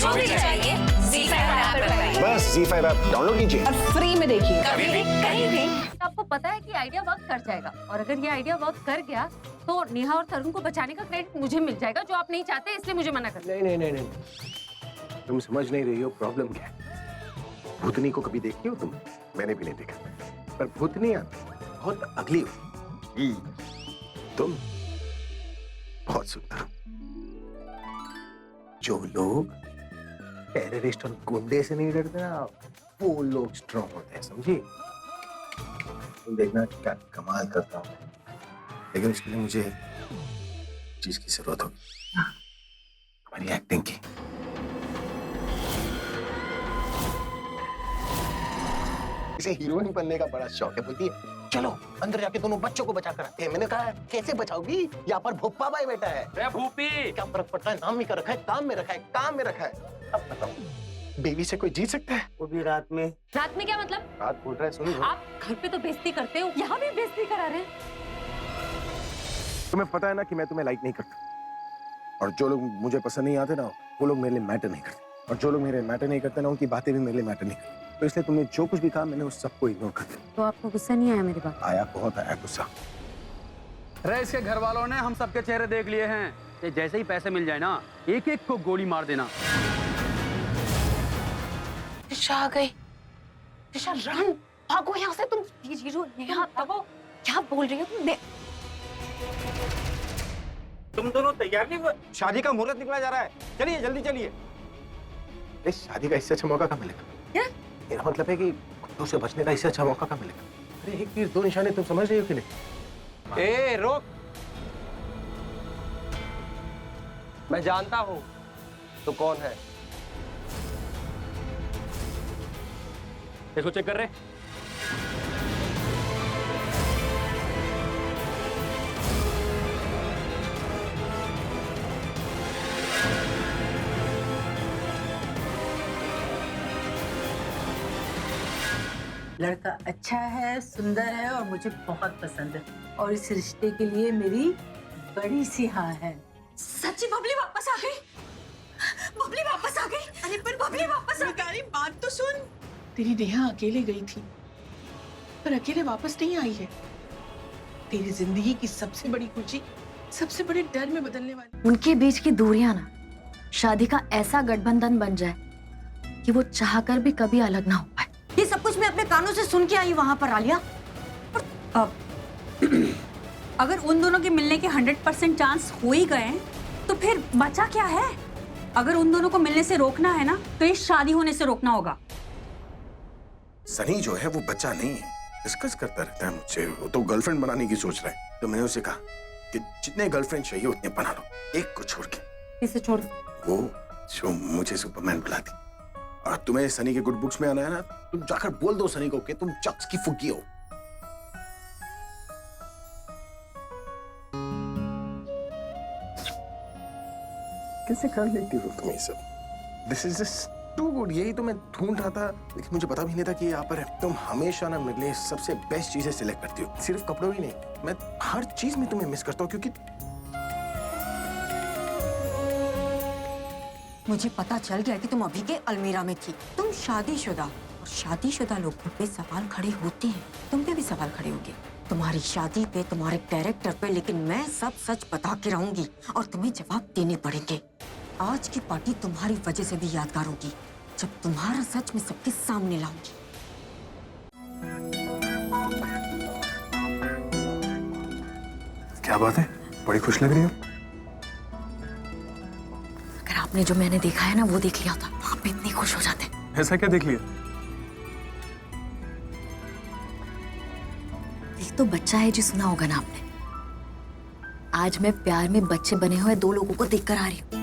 जो भी चाहिए ZEE5 ऐप पर पाइए। बस ZEE5 ऐप डाउनलोड कीजिए और फ्री में देखिए। कभी भी कहीं भी। आपको पता है कि आइडिया वर्क कर जाएगा और अगर ये आइडिया वर्क कर गया तो नेहा और तरुण को बचाने का क्रेडिट मुझे मिल जाएगा, जो आप नहीं चाहते इसलिए मुझे मना कर। नहीं, तुम समझ नहीं रही हो प्रॉब्लम क्या है। भूतनी को कभी देखी हो तुम? मैंने भी नहीं देखा, पर भूतनियां बहुत अगली हो। तुम बहुत सुंदर हो। जो लोग टेररिस्ट और गुंडे से नहीं डरते ना, वो लोग स्ट्रॉन्ग होते हैं, समझी? तुम देखना क्या कमाल करता हूँ, लेकिन उसके लिए मुझे चीज की जरूरत होगी, हमारी एक्टिंग की। इसे हीरोइन बनने का बड़ा शौक है। बोलती है चलो अंदर जाके दोनों बच्चों को बचा कर आते हैं। मैंने कहा कैसे बचाओगी, यहाँ पर भोपा भाई बेटा है। भूपी क्या फर्क पड़ता है, नाम ही का रखा है, काम में रखा है, काम में रखा है। अब बताओ बेबी से कोई जीत सकता है? वो भी रात में। रात में क्या मतलब? रात बोल रहा है, सुनो। आप घर पे तो बेइज्जती करते हो, यहाँ भी बेइज्जती करा रहे हैं। तुम्हें पता है ना कि मैं तुम्हें लाइक नहीं करता, और जो लोग मुझे पसंद नहीं आते ना, वो लोग मेरे लिए मैटर नहीं करते, और जो लोग मेरे मैटर नहीं करते ना, उनकी बातें भी मेरे लिए मैटर नहीं करती। तो इसलिए तुमने जो कुछ भी कहा, मैंने उस सबको इग्नोर कर दिया। तो आपको गुस्सा नहीं आया मेरी बात? आया, बहुत आया गुस्सा। रईस के घर वालों ने हम सबके चेहरे देख लिए हैं कि जैसे ही पैसे मिल जाए ना, एक एक को गोली मार देना। ऋषा आ गई। ऋषा रन, भागो यहाँ से तुम। जीजू नेहा भागो। क्या बोल रही हो तुम? तुम दोनों तैयार नहीं हुए? शादी का मुहूर्त निकला जा रहा है, चलिए जल्दी चलिए। इस शादी का इससे अच्छा मौका कहाँ मिलेगा? क्या? मेरा मतलब है कि कुत्तों से बचने का इससे अच्छा मौका कहाँ मिलेगा? अरे एक तीर दो निशाने, तुम समझ रही हो कि नहीं? ए रोक, मैं जानता हूँ तो कौन है। इसको चेक कर रहे? लड़का अच्छा है, सुंदर है और मुझे बहुत पसंद है, और इस रिश्ते के लिए मेरी बड़ी सी हाँ है। सच्ची बबली वापस आ गई। बबली वापस आ गई। अरे पर बबली वापस आ गई। बात तो सुन। तेरी नेहा अकेले गई थी, पर अकेले वापस नहीं आई है। तेरी जिंदगी की सबसे बड़ी खुशी सबसे बड़े डर में बदलने वाली। उनके बीच की दूरियां ना शादी का ऐसा गठबंधन बन जाए कि वो चाहकर भी कभी अलग ना हो पाए। ये सब कुछ मैं अपने कानों से सुन के आई वहां पर आलिया। और अगर उन दोनों के मिलने के 100% चांस हो ही गए तो फिर बचा क्या है? अगर उन दोनों को मिलने से रोकना है ना, तो ये शादी होने से रोकना होगा। सनी जो है वो बच्चा नहीं है, डिस्कस करता रहता है मुझसे। वो तो गर्लफ्रेंड बनाने की सोच रहा है। तो मैंने उसे कहा कि जितने गर्लफ्रेंड चाहिए उतने बना लो, एक को छोड़ के। इसे छोड़। वो जो मुझे सुपरमैन बुलाती। और तुम्हें सनी के गुड बुक्स में आना है ना, तुम जाकर बोल दो सनी को कि तुम चक्स की फुग्गी हो। कैसे कर लेती हो तुम ये सब? This is just too good. यही तो मैं ढूंढ रहा था, लेकिन मुझे पता भी नहीं था कि ये यहाँ पर है। तुम हमेशा ना मेरे लिए सबसे बेस्ट चीजें सिलेक्ट करती हो, सिर्फ कपड़ों ही नहीं, मैं हर चीज में तुम्हें मिस करता हूँ। क्योंकि मुझे पता चल गया कि तुम अभी के अलमीरा में थी। तुम शादीशुदा, और शादीशुदा लोगों पे सवाल खड़े होते हैं। तुम पे भी सवाल खड़े होंगे, तुम्हारी शादी पे, तुम्हारे कैरेक्टर पे, लेकिन मैं सब सच बता के रहूंगी और तुम्हें जवाब देने पड़ेंगे। आज की पार्टी तुम्हारी वजह से भी यादगार होगी, जब तुम्हारा सच मैं सबके सामने लाऊंगी। क्या बात है, बड़ी खुश लग रही हो। अगर आपने जो मैंने देखा है ना वो देख लिया था, आप भी इतनी खुश हो जाते। ऐसा क्या देख लिया? एक तो बच्चा है जी, सुना होगा ना आपने। आज मैं प्यार में बच्चे बने हुए दो लोगों को देखकर आ रही हूँ।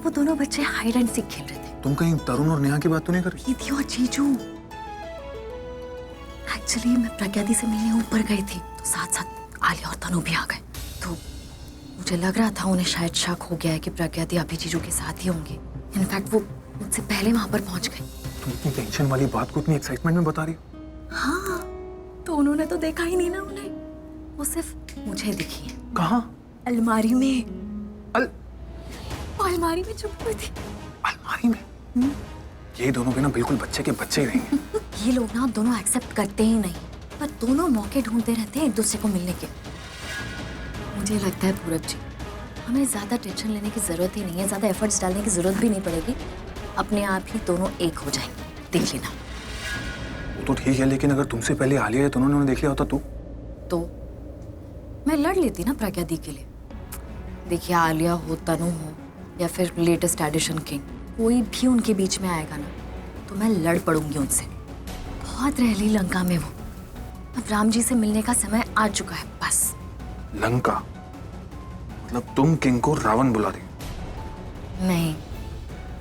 वो दोनों बच्चे हाइड एंड सीक खेल रहे थे। तुम कहीं तरुण और नेहा की बात तो नहीं कर रही? दीदी और जीजू, एक्चुअली मैं प्रज्ञा दी से मिलने ऊपर गई थी, तो साथ साथ आलिया और तनु भी आ गए। तो मुझे लग रहा था उन्हें शायद शक हो गया है कि प्रज्ञा दी अभी जीजू के साथ ही होंगे। इनफैक्ट वो मुझसे पहले वहां पर पहुंच गई। तुम इतनी टेंशन वाली बात को इतनी एक्साइटमेंट में बता रही हो? हाँ, तो उन्होंने तो देखा ही नहीं ना उन्हें, वो सिर्फ मुझे दिखी है। कहाँ? अलमारी में। अलमारी में छुपी हुई थी। तुम्हारी में ये दोनों भी ना बिल्कुल बच्चे के बच्चे ही रहेंगे। ये लोग ना दोनों एक्सेप्ट करते ही नहीं, पर दोनों मौके ढूंढते रहते हैं एक दूसरे को मिलने के। मुझे लगता है पूरब जी, हमें ज्यादा टेंशन लेने की जरूरत ही नहीं है, ज्यादा एफर्ट्स डालने की जरूरत भी नहीं पड़ेगी। अपने आप ही दोनों एक हो जाएंगे, देख लेना। वो तो ठीक है, लेकिन अगर तुमसे पहले आलिया या तनु ने देख लिया होता तो मैं लड़ लेती ना प्रज्ञा दी के लिए। देखिए, आलिया हो, तनु हो या फिर लेटेस्ट एडिशन किंग, कोई भी उनके बीच में आएगा ना तो मैं लड़ पड़ूंगी उनसे। बहुत रह ली लंका में वो, अब राम जी से मिलने का समय आ चुका है बस। लंका मतलब तुम किंग को रावण बुला रही? नहीं,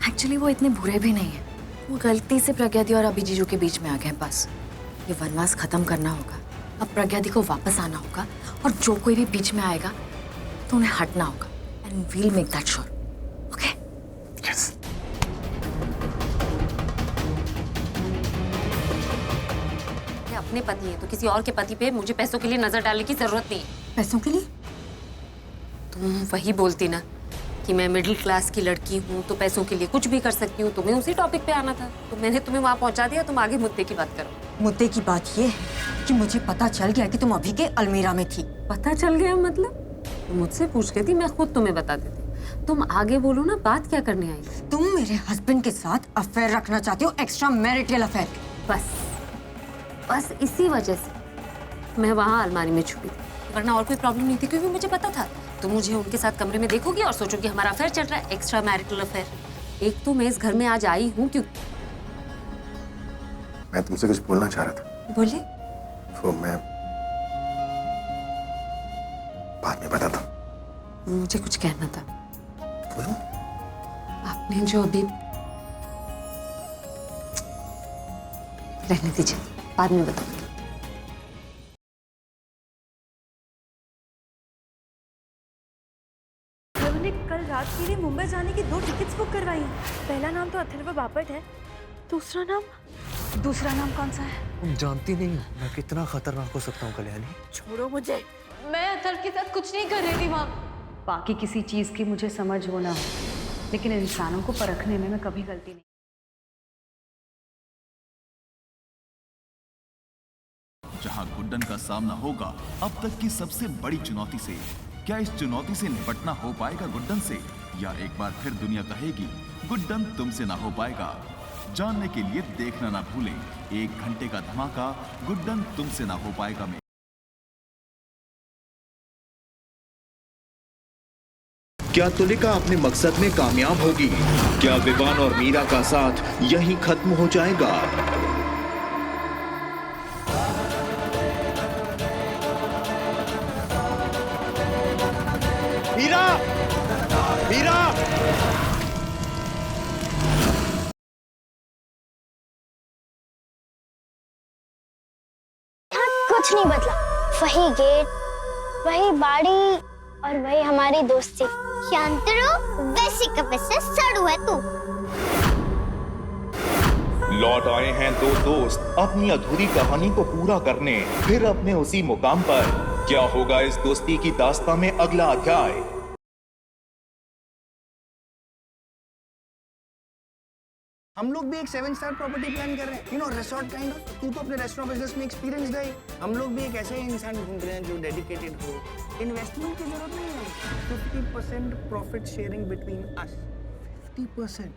एक्चुअली वो इतने बुरे भी नहीं है, वो गलती से प्रज्ञा दी और अभी जीजू के बीच में आ गए बस। ये वनवास खत्म करना होगा, अब प्रज्ञा दी को वापस आना होगा, और जो कोई भी बीच में आएगा तो उन्हें हटना होगा। And we'll make that sure, okay? Yes. मैं अपने पति है तो किसी और के पति पे मुझे पैसों के लिए नजर डालने की जरूरत नहीं है। पैसों के लिए? तुम वही बोलती ना कि मैं मिडिल क्लास की लड़की हूँ तो पैसों के लिए कुछ भी कर सकती हूँ। तुम्हें उसी टॉपिक पे आना था तो मैंने तुम्हें वहाँ पहुँचा दिया। तुम आगे मुद्दे की बात करो। मुद्दे की बात ये है कि मुझे पता चल गया कि तुम अभी के अलमीरा में थी। पता चल गया मतलब? तुम मुझसे पूछ लेती, मैं खुद तुम्हें बता देती। तुम आगे बोलो ना, बात क्या करने आई? तुम मेरे हस्बैंड के साथ अफेयर रखना चाहती हो, एक्स्ट्रा मैरिटल अफेयर। बस इसी वजह से मैं वहाँ अलमारी में छुपी थी, वरना और कोई प्रॉब्लम नहीं थी, क्योंकि मुझे पता था तुम मुझे उनके साथ कमरे में देखोगी और सोचोगी हमारा अफेयर चल रहा है, एक्स्ट्रा मैरिटल अफेयर। एक तो मैं इस घर में आज आई हूँ क्यों। मैं तुमसे कुछ बोलना चाह रहा था। बोले? वो मैं बाद में बताता हूँ। मुझे कुछ कहना था। बोलो। आपने जो अभी, रहने दीजिए, बाद में बताऊंगी। मैंने कल रात के लिए मुंबई जाने की 2 टिकट्स बुक करवाई हैं। पहला नाम तो अथर्व बापट है, दूसरा नाम कौन सा है? तुम जानती नहीं हो मैं कितना खतरनाक हो सकता हूँ कल्याणी। छोड़ो मुझे, मैं अथर्व के साथ कुछ नहीं कर रही थी वहाँ। बाकी किसी चीज की मुझे समझ हो ना हो, लेकिन इंसानों को परखने में मैं कभी गलती नहीं। जहां गुड्डन का सामना होगा अब तक की सबसे बड़ी चुनौती से। क्या इस चुनौती से निपटना हो पाएगा गुड्डन से, या एक बार फिर दुनिया कहेगी गुड्डन तुमसे ना हो पाएगा? जानने के लिए देखना ना भूलें 1 घंटे का धमाका गुड्डन तुमसे ना हो पाएगा में। क्या तुलिका अपने मकसद में कामयाब होगी? क्या विवान और मीरा का साथ यहीं खत्म हो जाएगा? मीरा! मीरा! कुछ नहीं बदला, वही गेट, वही बाड़ी और वही हमारी दोस्ती। शांतरो, वैसे का वैसे सड़ू है तू। लौट आए हैं 2 दोस्त अपनी अधूरी कहानी को पूरा करने, फिर अपने उसी मुकाम पर। क्या होगा इस दोस्ती की दास्तां में अगला अध्याय? हम लोग भी एक 7 स्टार प्रॉपर्टी प्लान कर रहे हैं, रिसोर्ट काइंड ऑफ। तू तो अपने रेस्टोरेंट बिजनेस में एक्सपीरियंस है। हम लोग भी एक ऐसे इंसान ढूंढ रहे हैं जो डेडिकेटेड हो। इन्वेस्टमेंट की जरूरत नहीं है, 50% प्रॉफिट शेयरिंग बिटवीन अस। 50%।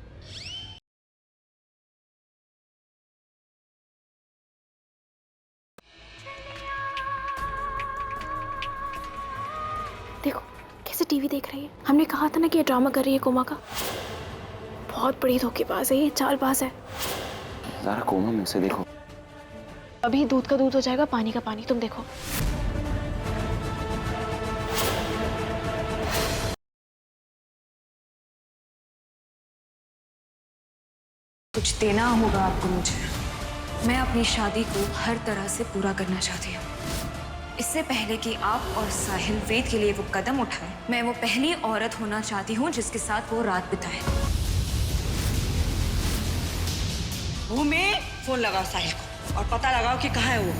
देखो कैसे टीवी देख रही है। हमने कहा था ना कि ये ड्रामा कर रही है कोमा का। बहुत बड़ी धोखेबाज है ये, चालबाज है। जरा कोमा में से देखो। अभी दूध का दूध हो जाएगा, पानी का पानी। तुम देखो। कुछ देना होगा आपको मुझे। मैं अपनी शादी को हर तरह से पूरा करना चाहती हूँ। इससे पहले कि आप और साहिल वेद के लिए वो कदम उठाए, मैं वो पहली औरत होना चाहती हूँ जिसके साथ वो रात बिताए। भूमि, फोन लगाओ साहिल को और पता लगाओ कि कहाँ है वो।